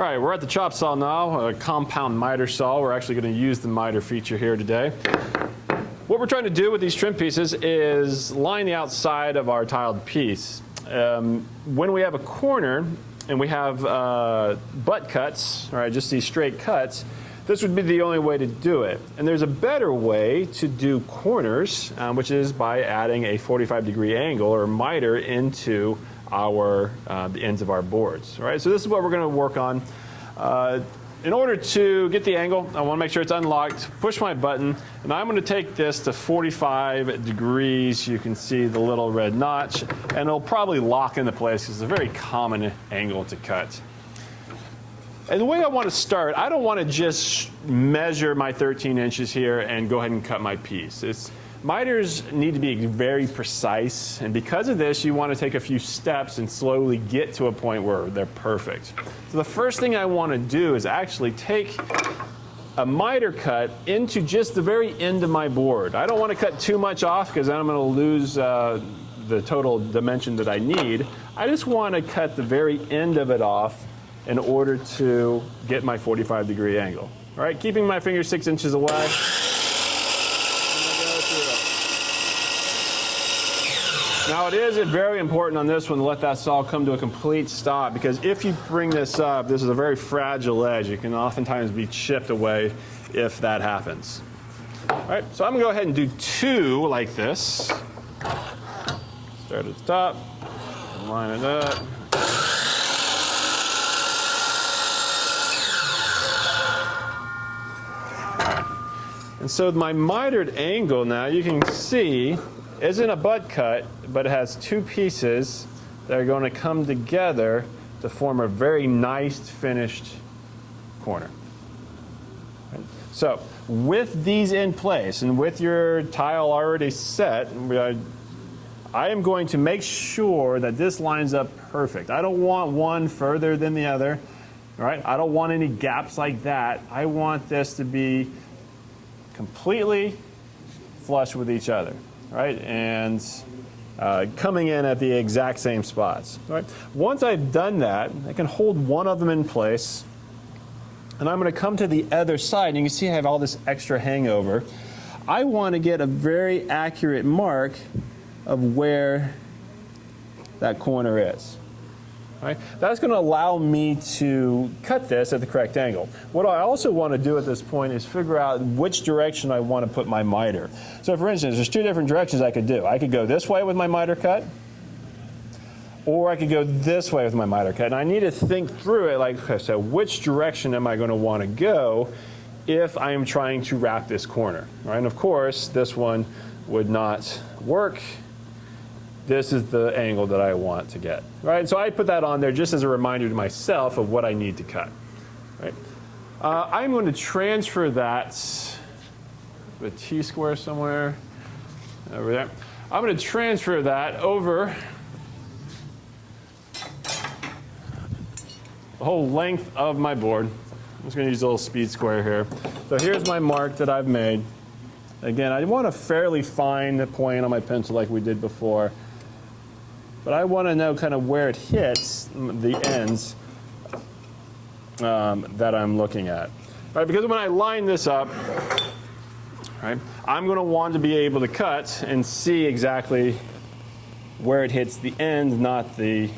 All right, we're at the chop saw now, a compound miter saw. We're actually going to use the miter feature here today. What we're trying to do with these trim pieces is line the outside of our tiled piece. When we have a corner and we have butt cuts, all right, just these straight cuts, this would be the only way to do it. And there's a better way to do corners, which is by adding a 45-degree angle or miter into the ends of our boards. All right, so this is what we're going to work on. In order to get the angle, I want to make sure it's unlocked, push my button, and I'm going to take this to 45 degrees. You can see the little red notch, and it'll probably lock into place because it's a very common angle to cut. And the way I want to start, I don't want to just measure my 13 inches here and go ahead and cut my piece. Miters need to be very precise, and because of this, you want to take a few steps and slowly get to a point where they're perfect. So the first thing I want to do is actually take a miter cut into just the very end of my board. I don't want to cut too much off because then I'm going to lose the total dimension that I need. I just want to cut the very end of it off in order to get my 45-degree angle. All right, keeping my finger 6 inches away. Now it is very important on this one to let that saw come to a complete stop, because if you bring this up, this is a very fragile edge. It can oftentimes be chipped away if that happens. All right, so I'm gonna go ahead and do 2 like this. Start at the top, line it up. And so my mitered angle now, you can see, isn't a butt cut, but it has 2 pieces that are going to come together to form a very nice finished corner. Right. So with these in place and with your tile already set, I am going to make sure that this lines up perfect. I don't want one further than the other. All right? I don't want any gaps like that. I want this to be completely flush with each other. Right, and coming in at the exact same spots. Right. Once I've done that, I can hold one of them in place, and I'm going to come to the other side, and you can see I have all this extra hangover. I want to get a very accurate mark of where that corner is. Right. That's going to allow me to cut this at the correct angle. What I also want to do at this point is figure out which direction I want to put my miter. So for instance, there's 2 different directions I could do. I could go this way with my miter cut, or I could go this way with my miter cut. And I need to think through it like, okay, so which direction am I going to want to go if I am trying to wrap this corner? Right. And of course, this one would not work. This is the angle that I want to get, right? So I put that on there just as a reminder to myself of what I need to cut, right? I'm going to transfer that, the T-square somewhere over there. I'm going to transfer that over the whole length of my board. I'm just going to use a little speed square here. So here's my mark that I've made. Again, I want a fairly fine point on my pencil like we did before. But I want to know kind of where it hits the ends that I'm looking at. Right, because when I line this up, right, I'm going to want to be able to cut and see exactly where it hits the end, not the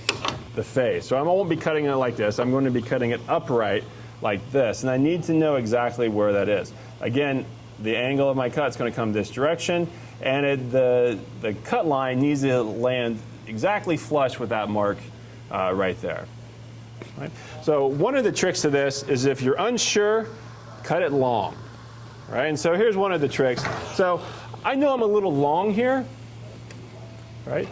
face. So I won't be cutting it like this. I'm going to be cutting it upright like this. And I need to know exactly where that is. Again, the angle of my cut is going to come this direction, and the cut line needs to land exactly flush with that mark right there. Right? So one of the tricks to this is if you're unsure, cut it long. Right? And so here's one of the tricks. So I know I'm a little long here. Right?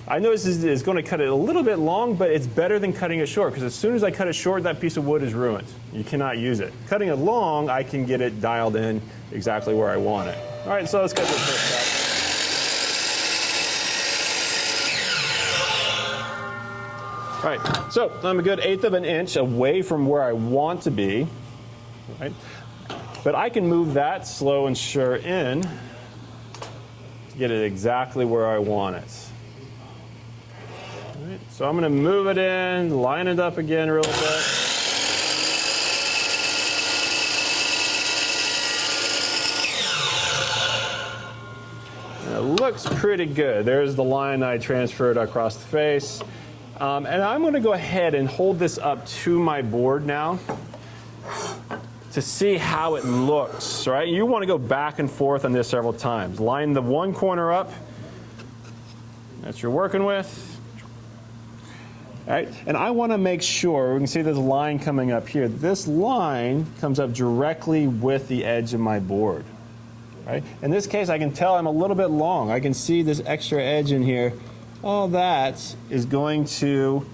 I know this is going to cut it a little bit long, but it's better than cutting it short, because as soon as I cut it short, that piece of wood is ruined. You cannot use it. Cutting it long, I can get it dialed in exactly where I want it. All right, so let's cut this first step. All right, so I'm a good 1/8 of an inch away from where I want to be. Right? But I can move that slow and sure in to get it exactly where I want it. All right, so I'm going to move it in, line it up again real bit. And it looks pretty good. There's the line I transferred across the face. And I'm going to go ahead and hold this up to my board now to see how it looks, right? You want to go back and forth on this several times. Line the one corner up that you're working with. All right, and I want to make sure, we can see this line coming up here. This line comes up directly with the edge of my board. Right? In this case, I can tell I'm a little bit long. I can see this extra edge in here. All that is going to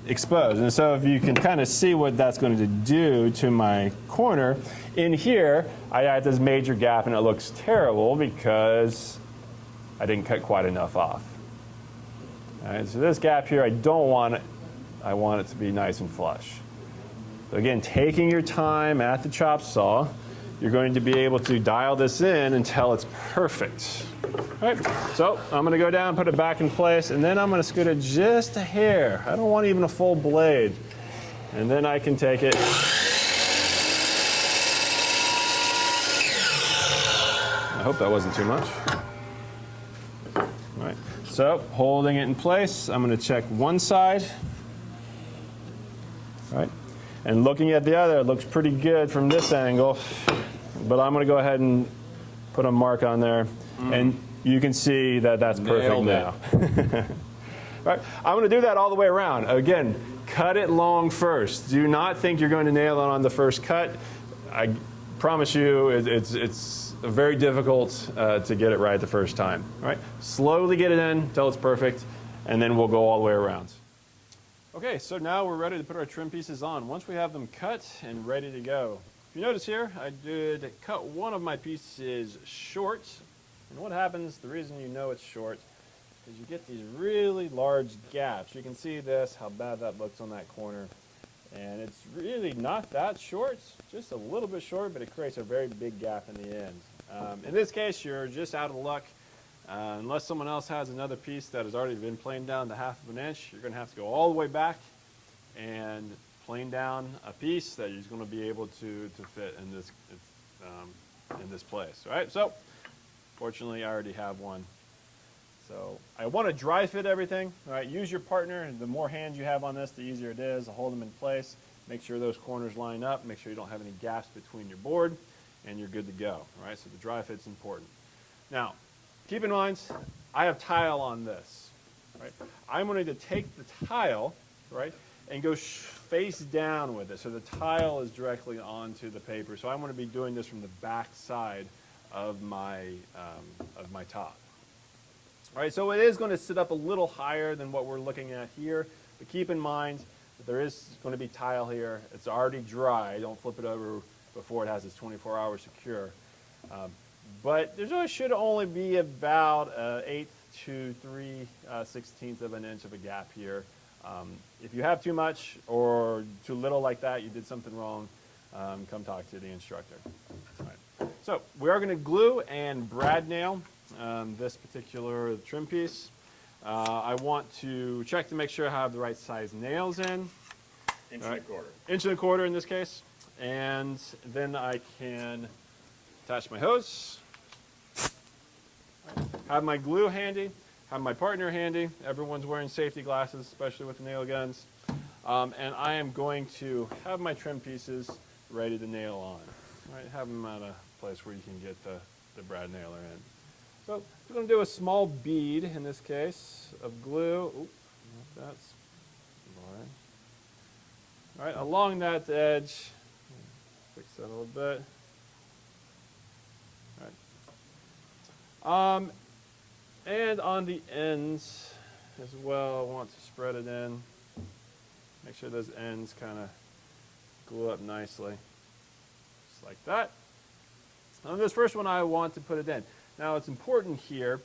expose. And so if you can kind of see what that's going to do to my corner, in here, I had this major gap and it looks terrible because I didn't cut quite enough off. All right, so this gap here, I don't want it. I want it to be nice and flush. So again, taking your time at the chop saw, you're going to be able to dial this in until it's perfect. All right, so I'm going to go down, put it back in place, and then I'm going to scoot it just a hair. I don't want even a full blade. And then I can take it. I hope that wasn't too much. All right, so holding it in place, I'm going to check one side. All right, and looking at the other, it looks pretty good from this angle. But I'm going to go ahead and put a mark on there, and you can see that that's perfect now. Right, I'm going to do that all the way around. Again, cut it long first. Do not think you're going to nail it on the first cut. I promise you, it's very difficult to get it right the first time. All right, slowly get it in until it's perfect, and then we'll go all the way around. Okay, so now we're ready to put our trim pieces on. Once we have them cut and ready to go. If you notice here, I did cut one of my pieces short. And what happens, the reason you know it's short, is you get these really large gaps. You can see this, how bad that looks on that corner. And it's really not that short, just a little bit short, but it creates a very big gap in the end. In this case, you're just out of luck. Unless someone else has another piece that has already been planed down to 1/2 inch, you're going to have to go all the way back and plane down a piece that you're going to be able to fit in this place. All right, so fortunately I already have one. So I want to dry fit everything. All right, use your partner. The more hands you have on this, the easier it is to hold them in place. Make sure those corners line up. Make sure you don't have any gaps between your board, and you're good to go. All right, so the dry fit's important. Now, keep in mind, I have tile on this. Right, I'm going to take the tile, right, and go face down with it. So the tile is directly onto the paper. So I'm going to be doing this from the back side of my top. All right, so it is going to sit up a little higher than what we're looking at here. But keep in mind that there is going to be tile here. It's already dry. Don't flip it over before it has its 24-hour secure. But there should only be about 1/8 to 3/16 of an inch of a gap here. If you have too much or too little like that, you did something wrong, come talk to the instructor. All right. So we are going to glue and brad nail this particular trim piece. I want to check to make sure I have the right size nails in. 1 1/4 inch. 1 1/4 inch in this case. And then I can attach my hose. Have my glue handy. Have my partner handy. Everyone's wearing safety glasses, especially with the nail guns. And I am going to have my trim pieces ready to nail on. Right, have them at a place where you can get the brad nailer in. So we're going to do a small bead, in this case, of glue. Oop, that's all right, along that edge. Fix that a little bit. All right. And on the ends as well, I want to spread it in. Make sure those ends kind of glue up nicely, just like that. On this first one, I want to put it in. Now, it's important here,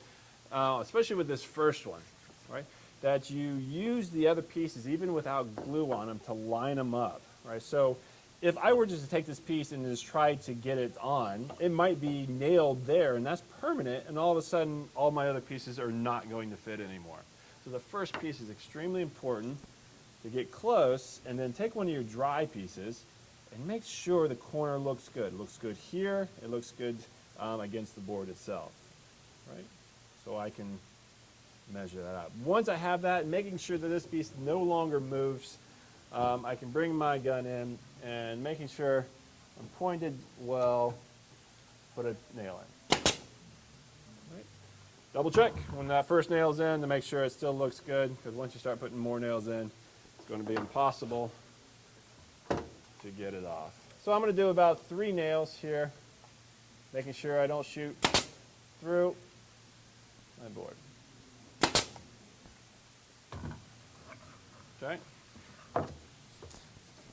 especially with this first one, right, that you use the other pieces, even without glue on them, to line them up, right? So if I were just to take this piece and just try to get it on, it might be nailed there, and that's permanent, and all of a sudden, all my other pieces are not going to fit anymore. So the first piece is extremely important to get close, and then take one of your dry pieces and make sure the corner looks good. It looks good here. It looks good against the board itself. right? So I can measure that out. Once I have that, making sure that this piece no longer moves, I can bring my gun in and making sure I'm pointed well, put a nail in. Right. Double check when that first nail's in to make sure it still looks good, because once you start putting more nails in, it's going to be impossible to get it off. So I'm going to do about 3 nails here, making sure I don't shoot through my board. Okay.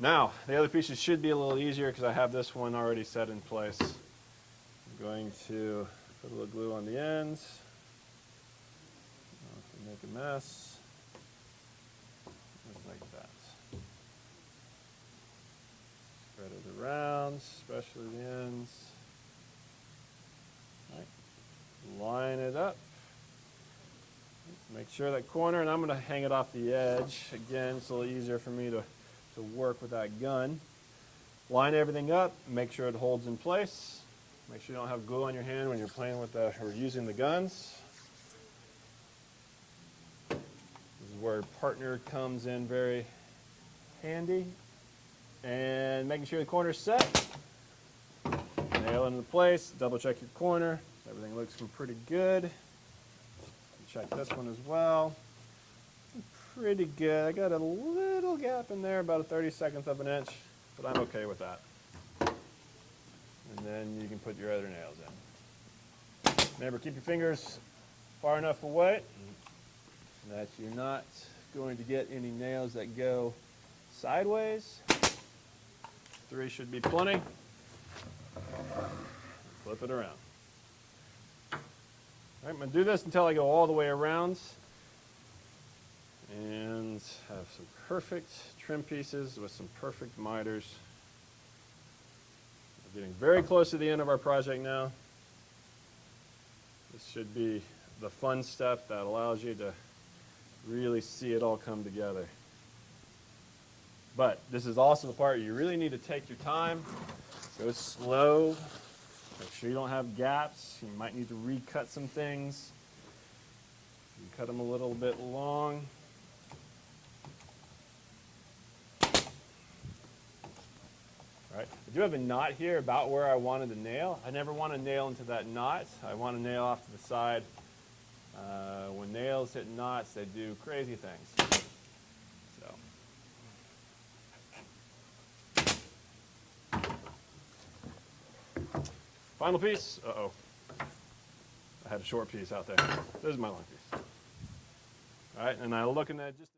Now, the other pieces should be a little easier because I have this one already set in place. I'm going to put a little glue on the ends. Make a mess. Just like that. Spread it around, especially the ends. All right. Line it up. Make sure that corner, and I'm going to hang it off the edge. Again, it's a little easier for me to work with that gun. Line everything up, make sure it holds in place. Make sure you don't have glue on your hand when you're playing with or using the guns. This is where partner comes in very handy. And making sure the corner's set. Nail it into place, double check your corner. Everything looks pretty good. Check this one as well. Pretty good. I got a little gap in there, about a 32nd of an inch, but I'm okay with that. And then you can put your other nails in. Remember, keep your fingers far enough away that you're not going to get any nails that go sideways. 3 should be plenty. Flip it around. All right, I'm going to do this until I go all the way around and have some perfect trim pieces with some perfect miters. We're getting very close to the end of our project now. This should be the fun stuff that allows you to really see it all come together. But this is also the part you really need to take your time, go slow. Make sure you don't have gaps. You might need to recut some things. You cut them a little bit long. All right. I do have a knot here about where I wanted to nail. I never want to nail into that knot. I want to nail off to the side. When nails hit knots, they do crazy things. So. Final piece. Uh-oh. I had a short piece out there. This is my long piece. All right, and I'm looking at just